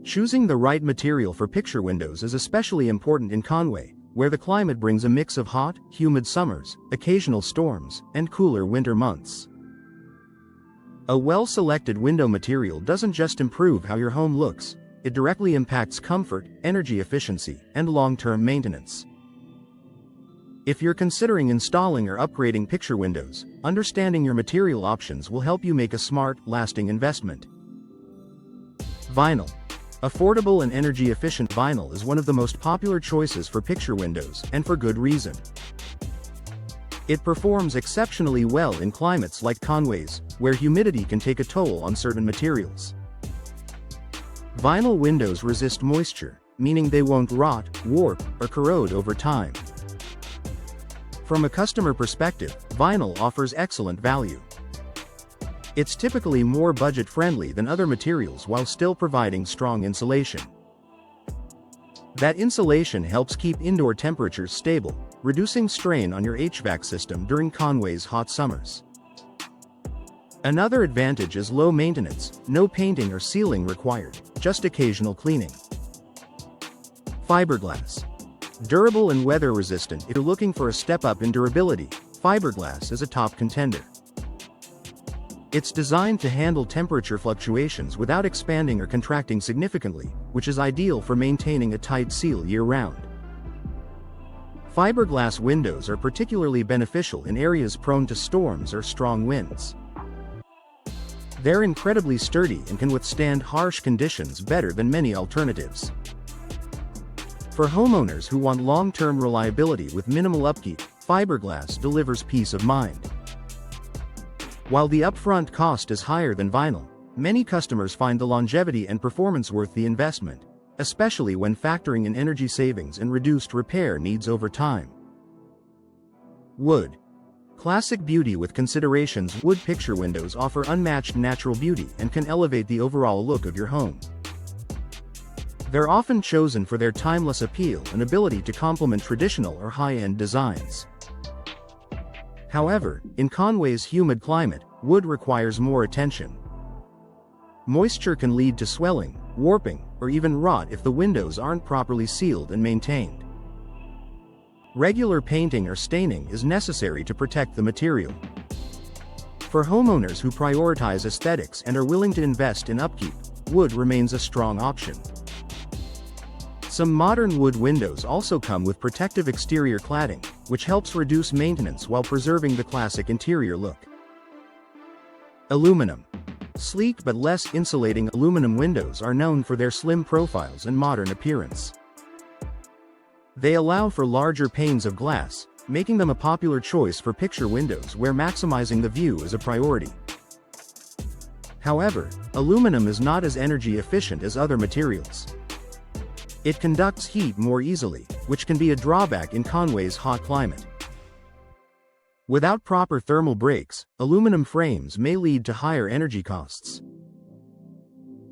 Choosing the right material for picture windows is especially important in Conway, where the climate brings a mix of hot, humid summers, occasional storms, and cooler winter months. A well-selected window material doesn't just improve how your home looks, it directly impacts comfort, energy efficiency, and long-term maintenance. If you're considering installing or upgrading picture windows, understanding your material options will help you make a smart, lasting investment. Vinyl. Affordable and energy-efficient vinyl is one of the most popular choices for picture windows, and for good reason. It performs exceptionally well in climates like Conway's, where humidity can take a toll on certain materials. Vinyl windows resist moisture, meaning they won't rot, warp, or corrode over time. From a customer perspective, vinyl offers excellent value. It's typically more budget-friendly than other materials while still providing strong insulation. That insulation helps keep indoor temperatures stable, reducing strain on your HVAC system during Conway's hot summers. Another advantage is low maintenance, no painting or sealing required, just occasional cleaning. Fiberglass. Durable and weather-resistant. If you're looking for a step up in durability, fiberglass is a top contender. It's designed to handle temperature fluctuations without expanding or contracting significantly, which is ideal for maintaining a tight seal year-round. Fiberglass windows are particularly beneficial in areas prone to storms or strong winds. They're incredibly sturdy and can withstand harsh conditions better than many alternatives. For homeowners who want long-term reliability with minimal upkeep, fiberglass delivers peace of mind. While the upfront cost is higher than vinyl, many customers find the longevity and performance worth the investment, especially when factoring in energy savings and reduced repair needs over time. Wood. Classic beauty with considerations. Wood picture windows offer unmatched natural beauty and can elevate the overall look of your home. They're often chosen for their timeless appeal and ability to complement traditional or high-end designs. However, in Conway's humid climate, wood requires more attention. Moisture can lead to swelling, warping, or even rot if the windows aren't properly sealed and maintained. Regular painting or staining is necessary to protect the material. For homeowners who prioritize aesthetics and are willing to invest in upkeep, wood remains a strong option. Some modern wood windows also come with protective exterior cladding, which helps reduce maintenance while preserving the classic interior look. Aluminum. Sleek but less insulating aluminum windows are known for their slim profiles and modern appearance. They allow for larger panes of glass, making them a popular choice for picture windows where maximizing the view is a priority. However, aluminum is not as energy efficient as other materials. It conducts heat more easily, which can be a drawback in Conway's hot climate. Without proper thermal breaks, aluminum frames may lead to higher energy costs.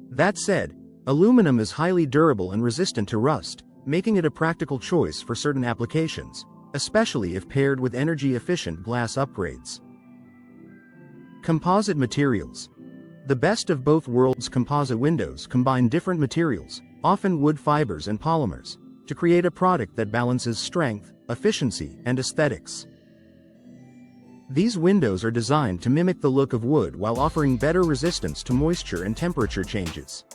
That said, aluminum is highly durable and resistant to rust, making it a practical choice for certain applications, especially if paired with energy-efficient glass upgrades. Composite materials. The best of both worlds. Composite windows combine different materials, often wood fibers and polymers, to create a product that balances strength, efficiency, and aesthetics. These windows are designed to mimic the look of wood while offering better resistance to moisture and temperature changes.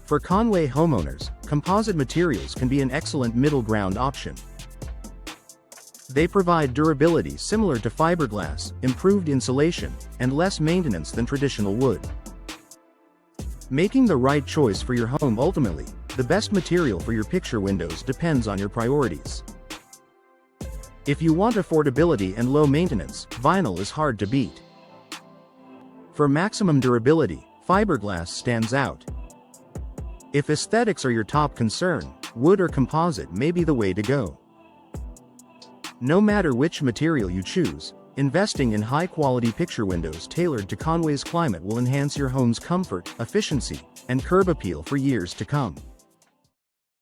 For Conway homeowners, composite materials can be an excellent middle ground option. They provide durability similar to fiberglass, improved insulation, and less maintenance than traditional wood. Making the right choice for your home. Ultimately, the best material for your picture windows depends on your priorities. If you want affordability and low maintenance, vinyl is hard to beat. For maximum durability, fiberglass stands out. If aesthetics are your top concern, wood or composite may be the way to go. No matter which material you choose, investing in high-quality picture windows tailored to Conway's climate will enhance your home's comfort, efficiency, and curb appeal for years to come.